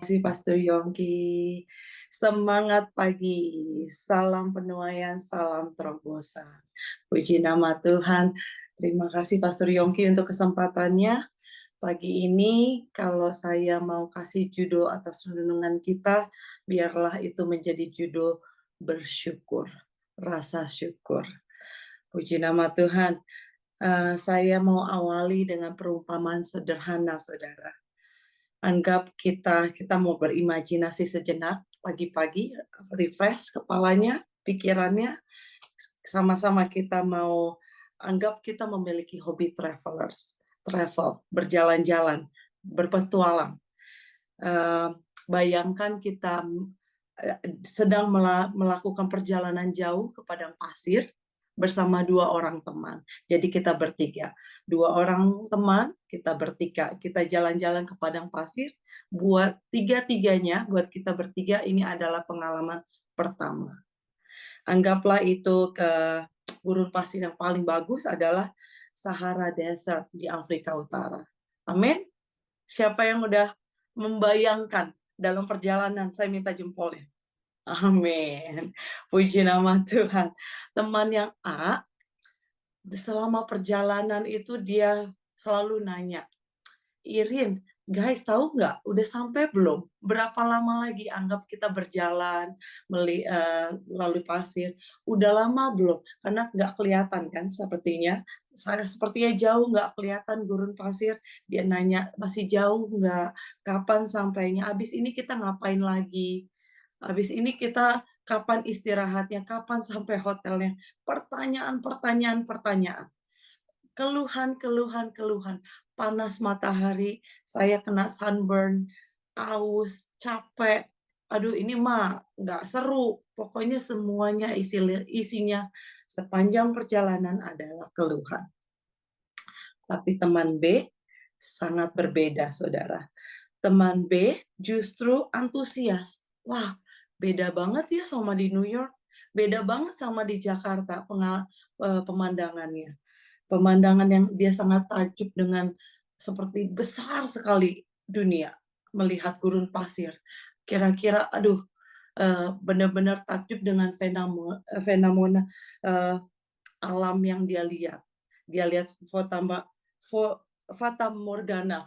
kasih Pastor Yongki. Semangat pagi, salam penuaian, salam terobosan. Puji nama Tuhan. Terima kasih Pastor Yongki untuk kesempatannya. Pagi ini kalau saya mau kasih judul atas renungan kita, biarlah itu menjadi judul bersyukur, rasa syukur. Puji nama Tuhan. Saya mau awali dengan perumpamaan sederhana, saudara. Anggap kita mau berimajinasi sejenak pagi-pagi, refresh kepalanya, pikirannya, sama-sama kita mau anggap kita memiliki hobi travel, berjalan-jalan, berpetualang. Bayangkan kita sedang melakukan perjalanan jauh ke padang pasir bersama dua orang teman. Jadi kita bertiga. Dua orang teman, kita bertiga. Kita jalan-jalan ke padang pasir. Buat tiga-tiganya, buat kita bertiga, ini adalah pengalaman pertama. Anggaplah itu ke gurun pasir yang paling bagus adalah Sahara Desert di Afrika Utara. Amin. Siapa yang udah membayangkan dalam perjalanan? Saya minta jempolnya. Amin. Puji nama Tuhan. Teman yang A, selama perjalanan itu dia selalu nanya, Irin, guys tahu nggak udah sampai belum? Berapa lama lagi? Anggap kita berjalan melalui pasir. Udah lama belum? Karena nggak kelihatan kan sepertinya. Sepertinya jauh nggak kelihatan gurun pasir. Dia nanya, masih jauh nggak? Kapan sampainya? Abis ini kita ngapain lagi? Habis ini kita kapan istirahatnya, kapan sampai hotelnya. Pertanyaan. Keluhan. Panas matahari, saya kena sunburn, aus, capek. Aduh, ini mah nggak seru. Pokoknya semuanya isinya sepanjang perjalanan adalah keluhan. Tapi teman B sangat berbeda, saudara. Teman B justru antusias. Wah, beda banget ya sama di New York. Beda banget sama di Jakarta pemandangannya. Pemandangan yang dia sangat takjub dengan seperti besar sekali dunia. Melihat gurun pasir. Kira-kira, aduh, benar-benar takjub dengan fenomena alam yang dia lihat. Dia lihat Fata Morgana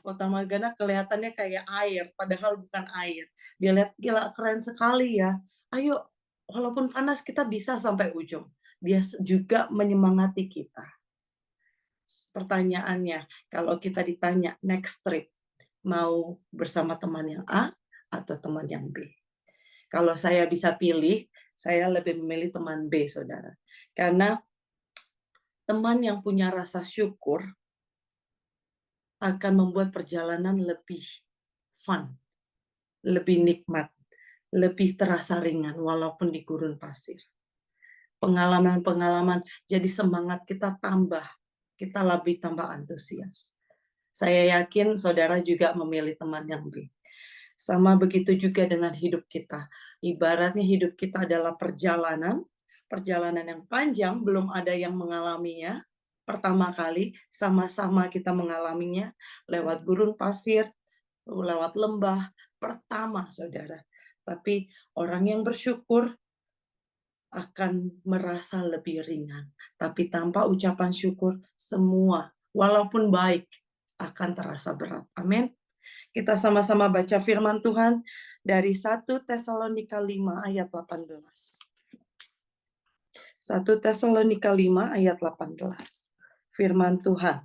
kelihatannya kayak air, padahal bukan air. Dia lihat, gila keren sekali ya. Ayo, walaupun panas kita bisa sampai ujung. Dia juga menyemangati kita. Pertanyaannya, kalau kita ditanya next trip, mau bersama teman yang A atau teman yang B? Kalau saya bisa pilih, saya lebih memilih teman B, saudara. Karena teman yang punya rasa syukur akan membuat perjalanan lebih fun, lebih nikmat, lebih terasa ringan walaupun di gurun pasir. Pengalaman-pengalaman jadi semangat kita lebih tambah antusias. Saya yakin saudara juga memilih teman yang B. Sama begitu juga dengan hidup kita. Ibaratnya hidup kita adalah perjalanan yang panjang, belum ada yang mengalaminya. Pertama kali sama-sama kita mengalaminya lewat gurun pasir, lewat lembah, pertama saudara. Tapi orang yang bersyukur akan merasa lebih ringan. Tapi tanpa ucapan syukur, semua walaupun baik akan terasa berat. Amin. Kita sama-sama baca firman Tuhan dari 1 Tesalonika 5 ayat 18. 1 Tesalonika 5 ayat 18. Firman Tuhan.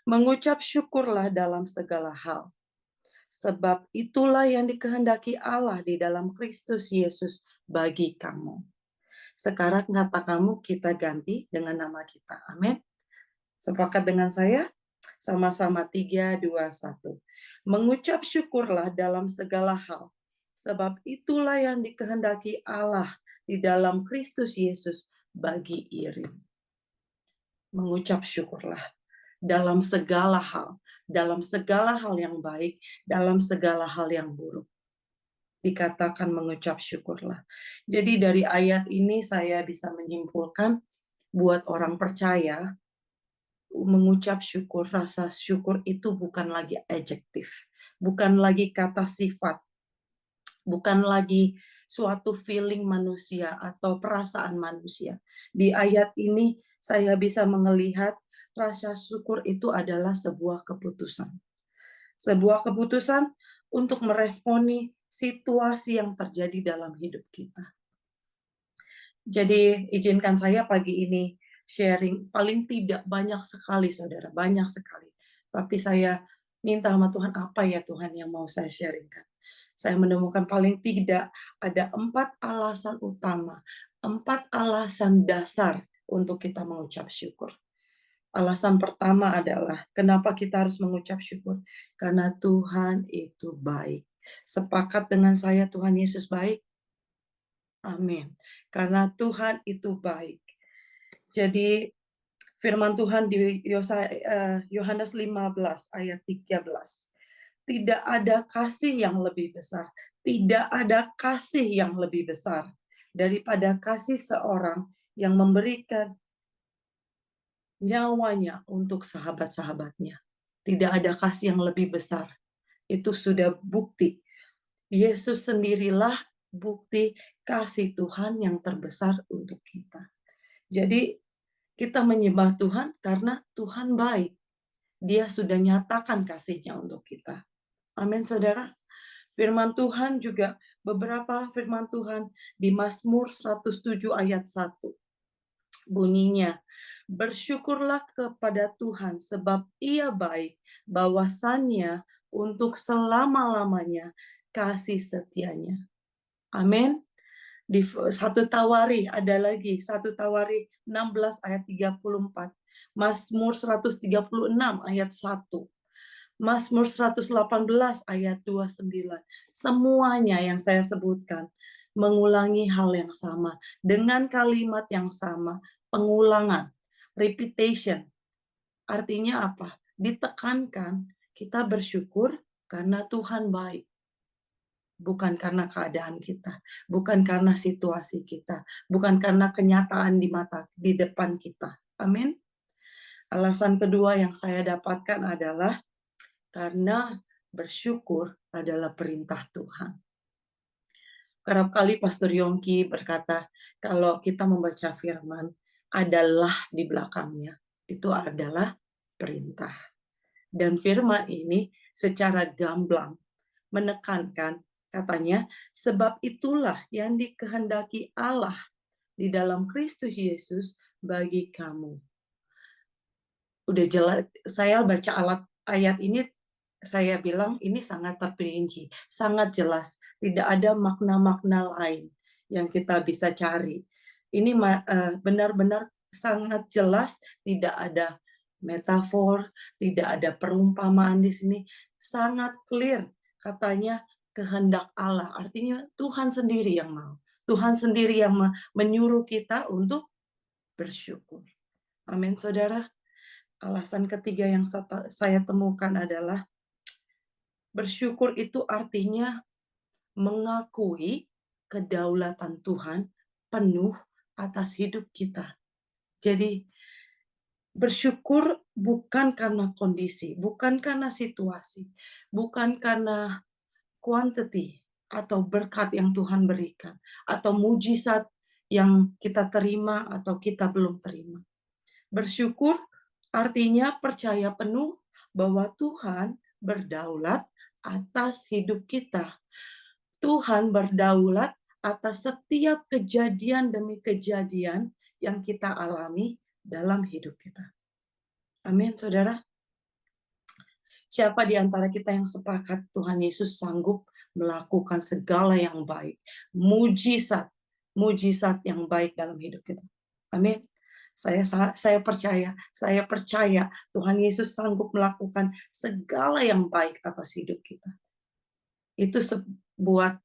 Mengucap syukurlah dalam segala hal. Sebab itulah yang dikehendaki Allah di dalam Kristus Yesus bagi kamu. Sekarang kata kamu kita ganti dengan nama kita. Amin. Sepakat dengan saya? Sama-sama 3, 2, 1. Mengucap syukurlah dalam segala hal. Sebab itulah yang dikehendaki Allah di dalam Kristus Yesus bagi Irin. Mengucap syukurlah dalam segala hal. Dalam segala hal yang baik, dalam segala hal yang buruk. Dikatakan mengucap syukurlah. Jadi dari ayat ini saya bisa menyimpulkan buat orang percaya, mengucap syukur, rasa syukur itu bukan lagi adjektif, bukan lagi kata sifat, bukan lagi suatu feeling manusia atau perasaan manusia. Di ayat ini saya bisa melihat rasa syukur itu adalah sebuah keputusan. Sebuah keputusan untuk meresponi situasi yang terjadi dalam hidup kita. Jadi izinkan saya pagi ini sharing, paling tidak banyak sekali saudara, banyak sekali. Tapi saya minta sama Tuhan, apa ya Tuhan yang mau saya sharingkan. Saya menemukan paling tidak ada 4 alasan utama, 4 alasan dasar untuk kita mengucap syukur. Alasan pertama adalah kenapa kita harus mengucap syukur? Karena Tuhan itu baik. Sepakat dengan saya Tuhan Yesus baik? Amin. Karena Tuhan itu baik. Jadi firman Tuhan di Yohanes 15 ayat 13. Tidak ada kasih yang lebih besar. Tidak ada kasih yang lebih besar daripada kasih seorang yang memberikan nyawanya untuk sahabat-sahabatnya. Tidak ada kasih yang lebih besar. Itu sudah bukti. Yesus sendirilah bukti kasih Tuhan yang terbesar untuk kita. Jadi kita menyembah Tuhan karena Tuhan baik. Dia sudah nyatakan kasih-Nya untuk kita. Amin, saudara. Firman Tuhan juga, beberapa firman Tuhan di Mazmur 107 ayat 1. Bunyinya, bersyukurlah kepada Tuhan sebab Ia baik, bahwasannya untuk selama-lamanya kasih setianya. Amin. Di 1 Tawari ada lagi, 1 Tawari 16 ayat 34. Mazmur 136 ayat 1. Mazmur 118 ayat 29. Semuanya yang saya sebutkan mengulangi hal yang sama dengan kalimat yang sama, pengulangan, repetition. Artinya apa? Ditekankan kita bersyukur karena Tuhan baik. Bukan karena keadaan kita, bukan karena situasi kita, bukan karena kenyataan di depan kita. Amin. Alasan kedua yang saya dapatkan adalah karena bersyukur adalah perintah Tuhan. Kerap kali Pastor Yongki berkata, kalau kita membaca firman, adalah di belakangnya. Itu adalah perintah. Dan firman ini secara gamblang menekankan, katanya, sebab itulah yang dikehendaki Allah di dalam Kristus Yesus bagi kamu. Udah jelas, saya baca ayat ini, saya bilang ini sangat terperinci, sangat jelas, tidak ada makna-makna lain yang kita bisa cari. Ini benar-benar sangat jelas, tidak ada metafor, tidak ada perumpamaan di sini, sangat clear katanya kehendak Allah. Artinya Tuhan sendiri yang mau. Tuhan sendiri yang menyuruh kita untuk bersyukur. Amin, saudara. Alasan ketiga yang saya temukan adalah bersyukur itu artinya mengakui kedaulatan Tuhan penuh atas hidup kita. Jadi bersyukur bukan karena kondisi, bukan karena situasi, bukan karena quantity atau berkat yang Tuhan berikan, atau mujizat yang kita terima atau kita belum terima. Bersyukur artinya percaya penuh bahwa Tuhan berdaulat atas hidup kita. Tuhan berdaulat atas setiap kejadian demi kejadian yang kita alami dalam hidup kita. Amin, saudara. Siapa di antara kita yang sepakat Tuhan Yesus sanggup melakukan segala yang baik, mujizat yang baik dalam hidup kita. Amin. Saya percaya Tuhan Yesus sanggup melakukan segala yang baik atas hidup kita. Itu buat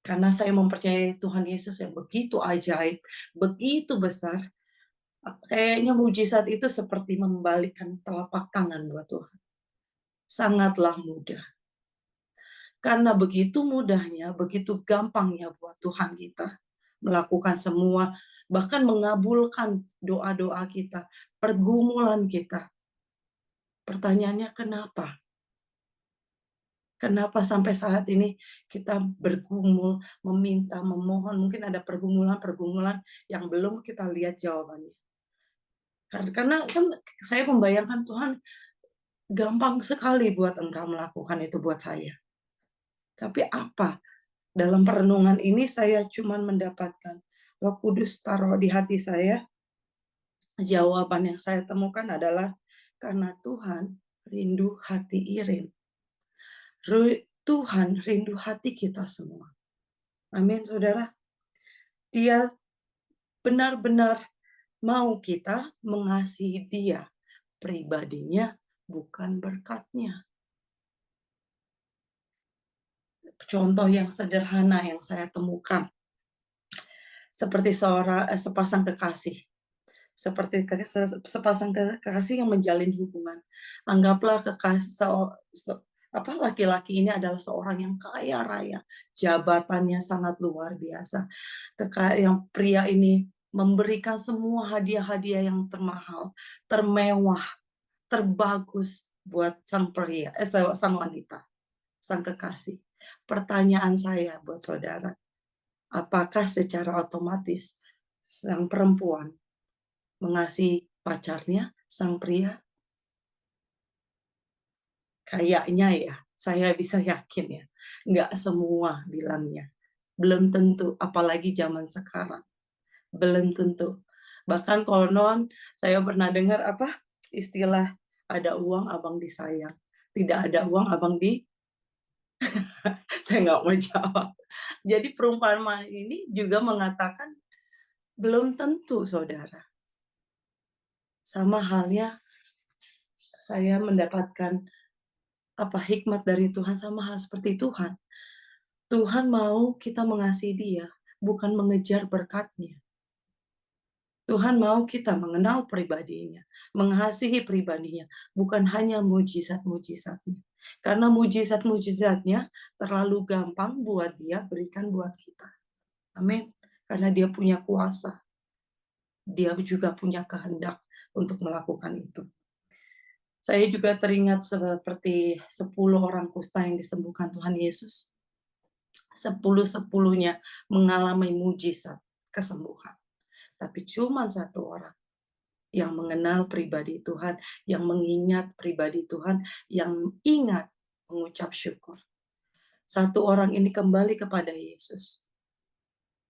karena saya mempercayai Tuhan Yesus yang begitu ajaib, begitu besar, kayaknya mujizat itu seperti membalikkan telapak tangan buat Tuhan. Sangatlah mudah. Karena begitu mudahnya, begitu gampangnya buat Tuhan kita melakukan semua, bahkan mengabulkan doa-doa kita, pergumulan kita. Pertanyaannya kenapa? Kenapa sampai saat ini kita bergumul, meminta, memohon, mungkin ada pergumulan-pergumulan yang belum kita lihat jawabannya. Karena kan saya membayangkan Tuhan gampang sekali buat Engkau melakukan itu buat saya. Tapi apa? Dalam perenungan ini saya cuman mendapatkan Roh Kudus taruh di hati saya, jawaban yang saya temukan adalah karena Tuhan rindu hati Irin. Tuhan rindu hati kita semua. Amin, saudara. Dia benar-benar mau kita mengasihi dia, pribadinya, bukan berkatnya. Contoh yang sederhana yang saya temukan, seperti sepasang kekasih. Seperti sepasang kekasih yang menjalin hubungan. Anggaplah laki-laki ini adalah seorang yang kaya raya, jabatannya sangat luar biasa. Yang pria ini memberikan semua hadiah-hadiah yang termahal, termewah, terbagus buat sang wanita, sang kekasih. Pertanyaan saya buat saudara, apakah secara otomatis sang perempuan mengasihi pacarnya, sang pria? Kayaknya ya, saya bisa yakin ya, nggak semua bilangnya. Belum tentu, apalagi zaman sekarang. Belum tentu. Bahkan konon, saya pernah dengar istilah, ada uang abang disayang. Tidak ada uang abang saya nggak mau jawab. Jadi perumpamaan ini juga mengatakan, belum tentu saudara. Sama halnya saya mendapatkan hikmat dari Tuhan, sama hal seperti Tuhan. Tuhan mau kita mengasihi dia, bukan mengejar berkatnya. Tuhan mau kita mengenal pribadinya, mengasihi pribadinya, bukan hanya mujizat-mujizatnya. Karena mujizat-mujizatnya terlalu gampang buat dia berikan buat kita. Amin. Karena dia punya kuasa. Dia juga punya kehendak untuk melakukan itu. Saya juga teringat seperti 10 orang kusta yang disembuhkan Tuhan Yesus. 10-10-nya mengalami mujizat kesembuhan. Tapi cuma satu orang yang mengenal pribadi Tuhan, yang mengingat pribadi Tuhan, yang ingat mengucap syukur. Satu orang ini kembali kepada Yesus.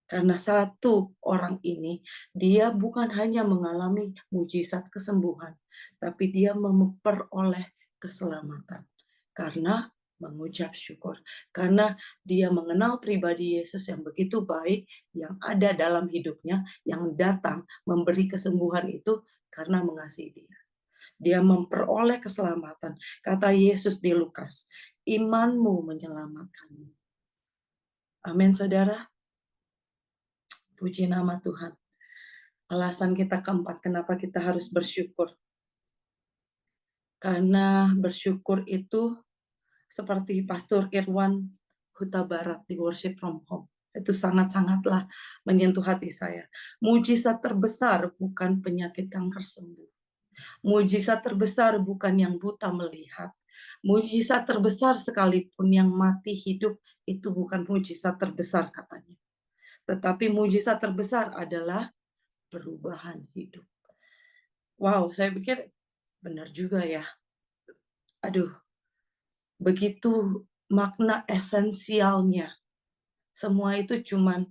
Karena satu orang ini, dia bukan hanya mengalami mujizat kesembuhan, tapi dia memperoleh keselamatan. Karena mengucap syukur. Karena dia mengenal pribadi Yesus yang begitu baik, yang ada dalam hidupnya, yang datang memberi kesembuhan itu karena mengasihi dia. Dia memperoleh keselamatan. Kata Yesus di Lukas, imanmu menyelamatkanmu. Amin, saudara. Puji nama Tuhan. Alasan kita keempat, kenapa kita harus bersyukur. Karena bersyukur itu seperti Pastor Irwan Huta Barat di Worship From Home. Itu sangat-sangatlah menyentuh hati saya. Mujizat terbesar bukan penyakit kanker sembuh. Mujizat terbesar bukan yang buta melihat. Mujizat terbesar sekalipun yang mati hidup, itu bukan mujizat terbesar katanya. Tetapi mujizat terbesar adalah perubahan hidup. Wow, saya pikir benar juga ya. Aduh, begitu makna esensialnya. Semua itu cuman,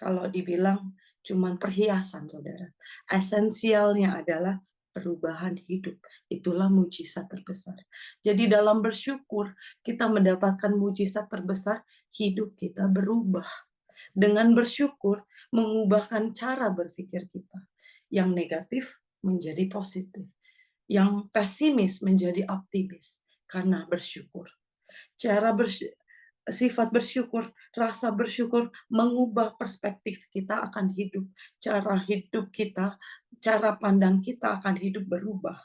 kalau dibilang, cuman perhiasan, saudara. Esensialnya adalah perubahan hidup. Itulah mujizat terbesar. Jadi dalam bersyukur, kita mendapatkan mujizat terbesar, hidup kita berubah. Dengan bersyukur, mengubahkan cara berpikir kita. Yang negatif menjadi positif. Yang pesimis menjadi optimis karena bersyukur. Sifat bersyukur, rasa bersyukur mengubah perspektif kita akan hidup. Cara hidup kita, cara pandang kita akan hidup berubah.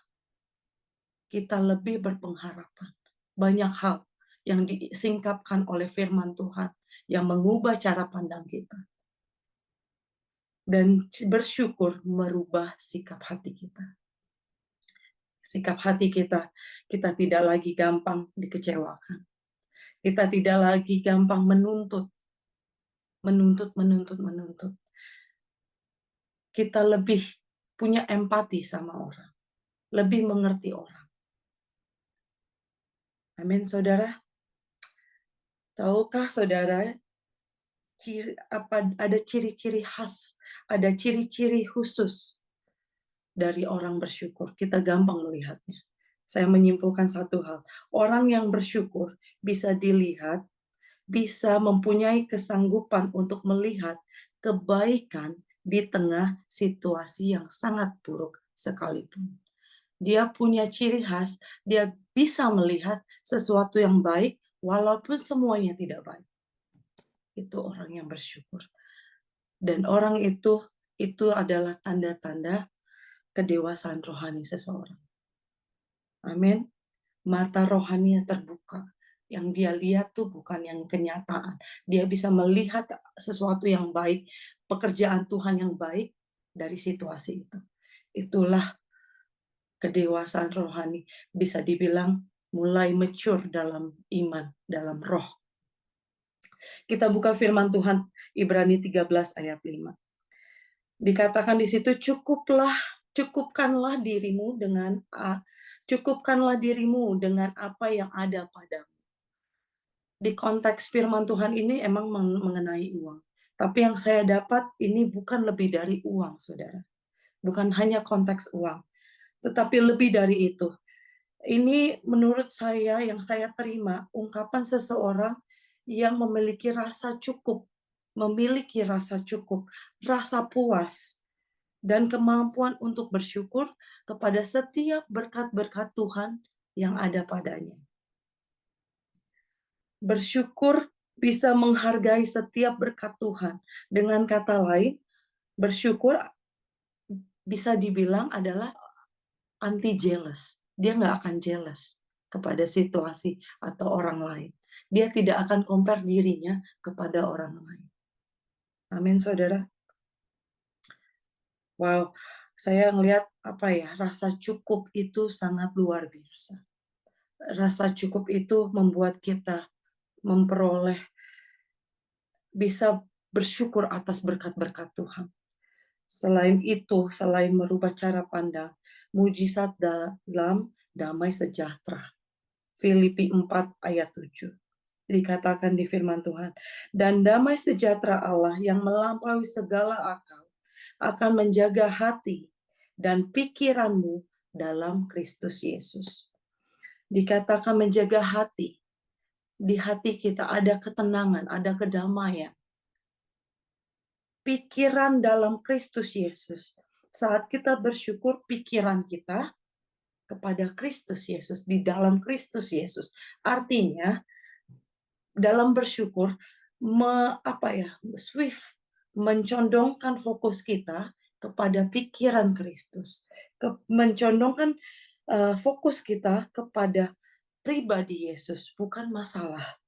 Kita lebih berpengharapan. Banyak hal yang disingkapkan oleh firman Tuhan yang mengubah cara pandang kita. Dan bersyukur merubah sikap hati kita. Sikap hati kita tidak lagi gampang dikecewakan. Kita tidak lagi gampang menuntut. Kita lebih punya empati sama orang. Lebih mengerti orang. Amin, saudara. Tahukah saudara, ada ciri-ciri khas, ada ciri-ciri khusus dari orang bersyukur. Kita gampang melihatnya. Saya menyimpulkan satu hal. Orang yang bersyukur bisa dilihat, bisa mempunyai kesanggupan untuk melihat kebaikan di tengah situasi yang sangat buruk sekalipun. Dia punya ciri khas, dia bisa melihat sesuatu yang baik walaupun semuanya tidak baik. Itu orang yang bersyukur. Dan orang itu adalah tanda-tanda kedewasaan rohani seseorang. Amin. Mata rohaninya terbuka. Yang dia lihat tuh bukan yang kenyataan. Dia bisa melihat sesuatu yang baik, pekerjaan Tuhan yang baik dari situasi itu. Itulah kedewasaan rohani. Bisa dibilang mulai mature dalam iman, dalam roh. Kita buka firman Tuhan Ibrani 13 ayat 5. Dikatakan di situ, cukupkanlah dirimu dengan apa yang ada padamu. Di konteks firman Tuhan ini emang mengenai uang. Tapi yang saya dapat ini bukan lebih dari uang, saudara. Bukan hanya konteks uang. Tetapi lebih dari itu. Ini menurut saya, yang saya terima, ungkapan seseorang yang memiliki rasa cukup, rasa puas, dan kemampuan untuk bersyukur kepada setiap berkat-berkat Tuhan yang ada padanya. Bersyukur bisa menghargai setiap berkat Tuhan. Dengan kata lain, bersyukur bisa dibilang adalah anti-jealous. Dia nggak akan jealous kepada situasi atau orang lain. Dia tidak akan compare dirinya kepada orang lain. Amin, saudara. Wow, saya ngelihat rasa cukup itu sangat luar biasa. Rasa cukup itu membuat kita memperoleh, bisa bersyukur atas berkat-berkat Tuhan. Selain itu, selain merubah cara pandang, mujizat dalam damai sejahtera. Filipi 4 ayat 7. Dikatakan di firman Tuhan, dan damai sejahtera Allah yang melampaui segala akal akan menjaga hati dan pikiranmu dalam Kristus Yesus. Dikatakan menjaga hati. Di hati kita ada ketenangan, ada kedamaian. Pikiran dalam Kristus Yesus. Saat kita bersyukur, pikiran kita kepada Kristus Yesus, di dalam Kristus Yesus. Artinya, dalam bersyukur, mencondongkan fokus kita kepada pikiran Kristus, mencondongkan fokus kita kepada pribadi Yesus, bukan masalah,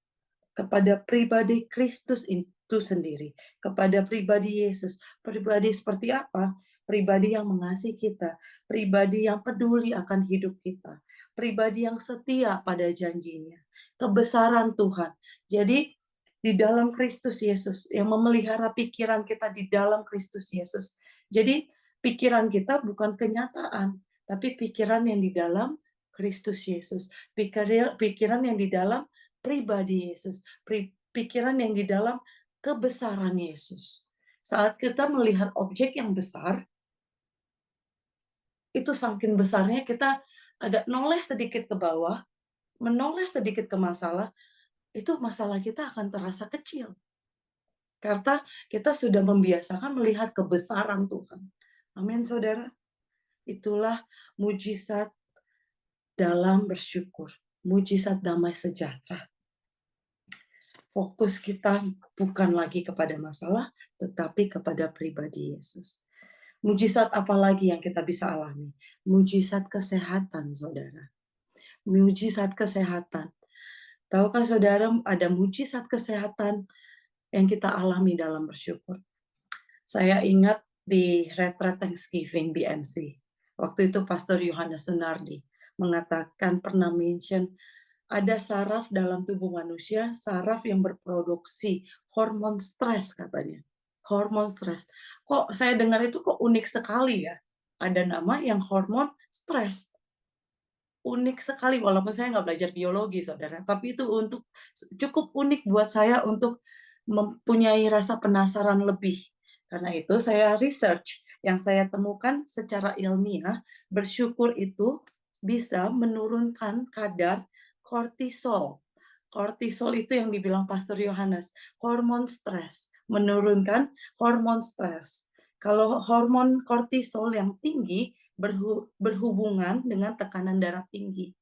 kepada pribadi Kristus itu sendiri, kepada pribadi Yesus. Pribadi seperti apa? Pribadi yang mengasihi kita, pribadi yang peduli akan hidup kita, pribadi yang setia pada janjinya, kebesaran Tuhan. Jadi di dalam Kristus Yesus, yang memelihara pikiran kita di dalam Kristus Yesus. Jadi pikiran kita bukan kenyataan, tapi pikiran yang di dalam Kristus Yesus, pikiran yang di dalam pribadi Yesus, pikiran yang di dalam kebesaran Yesus. Saat kita melihat objek yang besar, itu saking besarnya kita agak noleh sedikit ke bawah, menoleh sedikit ke masalah, itu masalah kita akan terasa kecil. Karena kita sudah membiasakan melihat kebesaran Tuhan. Amin, saudara. Itulah mujizat dalam bersyukur, mujizat damai sejahtera. Fokus kita bukan lagi kepada masalah, tetapi kepada pribadi Yesus. Mujizat apa lagi yang kita bisa alami? Mujizat kesehatan, saudara. Mujizat kesehatan. Tahukah saudara ada mujizat kesehatan yang kita alami dalam bersyukur? Saya ingat di retreat Thanksgiving BMC. Waktu itu Pastor Yohanes Sunardi mengatakan, pernah mention Ada saraf dalam tubuh manusia, saraf yang berproduksi hormon stres katanya. Hormon stres. Kok saya dengar itu kok unik sekali ya. Ada nama yang hormon stres. Unik sekali, walaupun saya nggak belajar biologi, Saudara, tapi itu cukup unik buat saya untuk mempunyai rasa penasaran lebih. Karena itu saya research, yang saya temukan secara ilmiah, bersyukur itu bisa menurunkan kadar kortisol. Kortisol itu yang dibilang Pastor Yohanes, hormon stres, menurunkan hormon stres. Kalau hormon kortisol yang tinggi berhubungan dengan tekanan darah tinggi.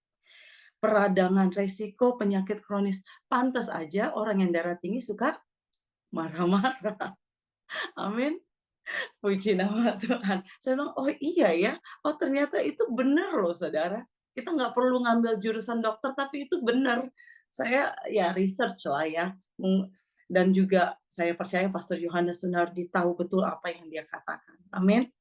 Peradangan resiko penyakit kronis. Pantas aja orang yang darah tinggi suka marah-marah. Amin. Puji nama Tuhan. Saya bilang, oh iya ya. Oh ternyata itu benar loh saudara. Kita nggak perlu ngambil jurusan dokter, tapi itu benar. Saya ya research lah ya. Dan juga saya percaya Pastor Yohanes Sunardi tahu betul apa yang dia katakan. Amin.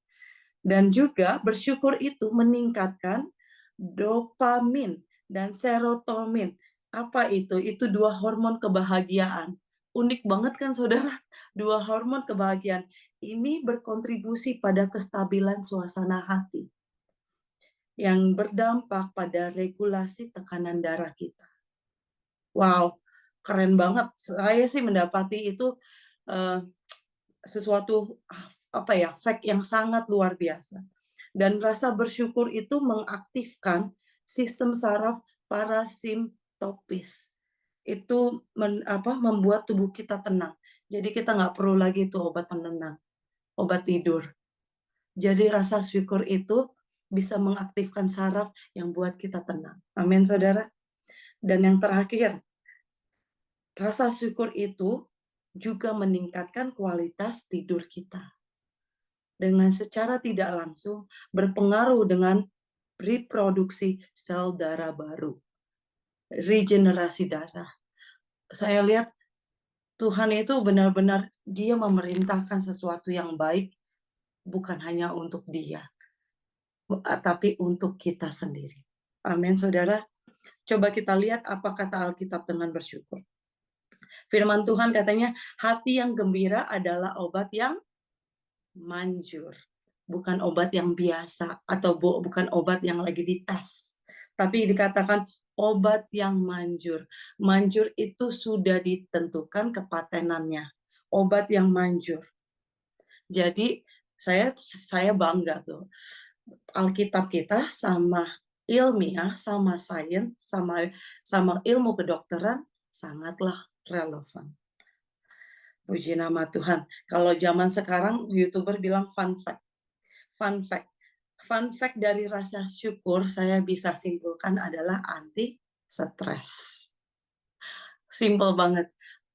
Dan juga bersyukur itu meningkatkan dopamin dan serotonin. Apa itu? Itu dua hormon kebahagiaan. Unik banget kan saudara? Dua hormon kebahagiaan. Ini berkontribusi pada kestabilan suasana hati yang berdampak pada regulasi tekanan darah kita. Wow, keren banget. Saya sih mendapati itu sesuatu fact yang sangat luar biasa. Dan rasa bersyukur itu mengaktifkan sistem saraf parasimpatopis. Itu membuat tubuh kita tenang. Jadi kita nggak perlu lagi tuh obat penenang, obat tidur. Jadi rasa syukur itu bisa mengaktifkan saraf yang buat kita tenang. Amin, saudara. Dan yang terakhir, rasa syukur itu juga meningkatkan kualitas tidur kita. Dengan secara tidak langsung berpengaruh dengan reproduksi sel darah baru, regenerasi darah. Saya lihat Tuhan itu benar-benar dia memerintahkan sesuatu yang baik, bukan hanya untuk dia, tapi untuk kita sendiri. Amin, saudara. Coba kita lihat apa kata Alkitab dengan bersyukur. Firman Tuhan katanya, hati yang gembira adalah obat yang manjur. Bukan obat yang biasa, atau bukan obat yang lagi dites. Tapi dikatakan obat yang manjur. Manjur itu sudah ditentukan kepatenannya. Obat yang manjur. Jadi saya bangga tuh. Alkitab kita sama ilmiah, sama sains, sama ilmu kedokteran sangatlah relevan. Puji nama Tuhan. Kalau zaman sekarang YouTuber bilang fun fact. Fun fact. Fun fact dari rasa syukur saya bisa simpulkan adalah anti stres. Simple banget.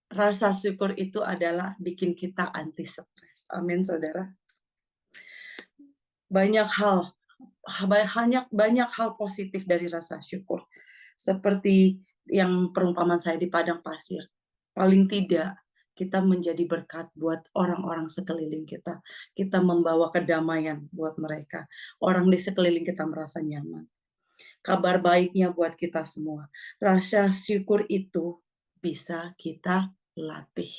Rasa syukur itu adalah bikin kita anti stres. Amin, saudara. Banyak hal positif dari rasa syukur. Seperti yang perumpamaan saya di padang pasir. Paling tidak kita menjadi berkat buat orang-orang sekeliling kita. Kita membawa kedamaian buat mereka. Orang di sekeliling kita merasa nyaman. Kabar baiknya buat kita semua. Rasa syukur itu bisa kita latih.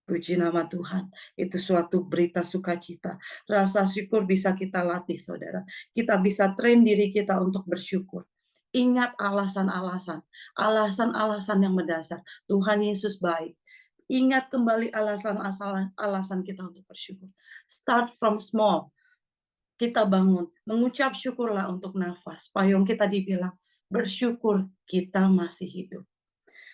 Puji nama Tuhan. Itu suatu berita sukacita. Rasa syukur bisa kita latih, saudara. Kita bisa train diri kita untuk bersyukur. Ingat alasan-alasan. Alasan-alasan yang mendasar. Tuhan Yesus baik. Ingat kembali alasan kita untuk bersyukur. Start from small. Kita bangun. Mengucap syukurlah untuk nafas. Payung kita dibilang, bersyukur kita masih hidup.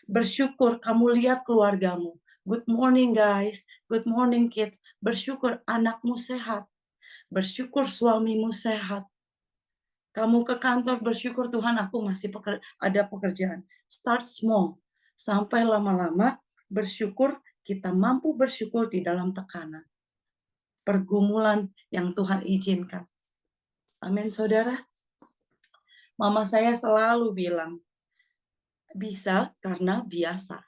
Bersyukur kamu lihat keluargamu. Good morning guys, good morning kids. Bersyukur anakmu sehat. Bersyukur suamimu sehat. Kamu ke kantor bersyukur Tuhan aku masih ada pekerjaan. Start small. Sampai lama-lama bersyukur kita mampu bersyukur di dalam tekanan. Pergumulan yang Tuhan izinkan. Amin saudara. Mama saya selalu bilang, bisa karena biasa.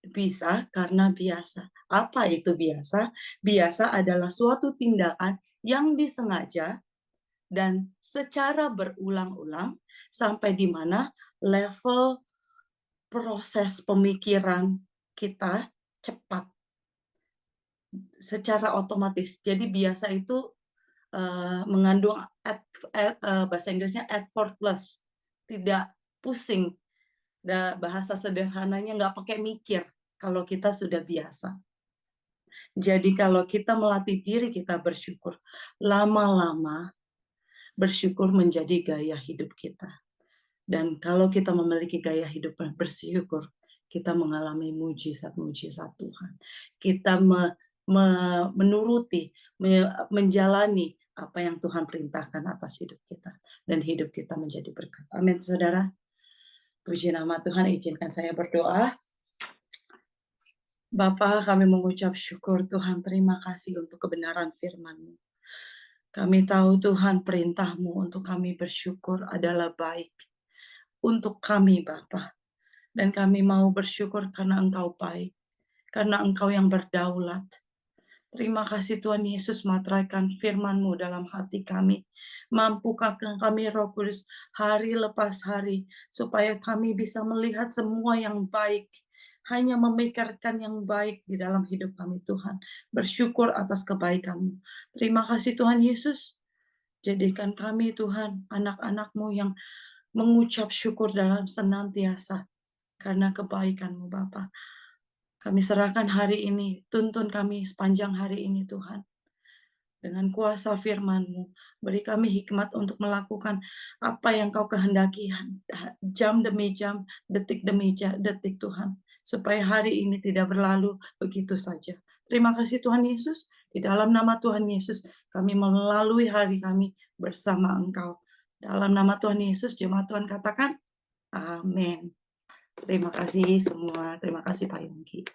Bisa karena biasa. Apa itu biasa? Biasa adalah suatu tindakan yang disengaja dan secara berulang-ulang sampai di mana level proses pemikiran kita cepat secara otomatis. Jadi biasa itu mengandung bahasa Inggrisnya effortless, tidak pusing. Bahasa sederhananya nggak pakai mikir kalau kita sudah biasa. Jadi kalau kita melatih diri kita bersyukur, lama-lama bersyukur menjadi gaya hidup kita. Dan kalau kita memiliki gaya hidup bersyukur, kita mengalami mujizat-mujizat Tuhan. Kita menuruti, menjalani apa yang Tuhan perintahkan atas hidup kita. Dan hidup kita menjadi berkat. Amin, saudara. Puji nama Tuhan, izinkan saya berdoa. Bapa, kami mengucap syukur Tuhan, terima kasih untuk kebenaran firman-Mu. Kami tahu Tuhan perintah-Mu untuk kami bersyukur adalah baik untuk kami Bapa. Dan kami mau bersyukur karena Engkau baik, karena Engkau yang berdaulat. Terima kasih Tuhan Yesus, materaikan firman-Mu dalam hati kami. Mampukan kami Roh Kudus hari lepas hari, supaya kami bisa melihat semua yang baik, hanya memikirkan yang baik di dalam hidup kami Tuhan. Bersyukur atas kebaikan-Mu. Terima kasih Tuhan Yesus, jadikan kami Tuhan, anak-anak-Mu yang mengucap syukur dalam senantiasa, karena kebaikan-Mu Bapa. Kami serahkan hari ini, tuntun kami sepanjang hari ini Tuhan. Dengan kuasa firman-Mu, beri kami hikmat untuk melakukan apa yang Kau kehendaki jam demi jam, detik demi detik Tuhan. Supaya hari ini tidak berlalu begitu saja. Terima kasih Tuhan Yesus, di dalam nama Tuhan Yesus kami melalui hari kami bersama Engkau. Dalam nama Tuhan Yesus, jemaat Tuhan katakan, amin. Terima kasih semua. Terima kasih Pak Yongki.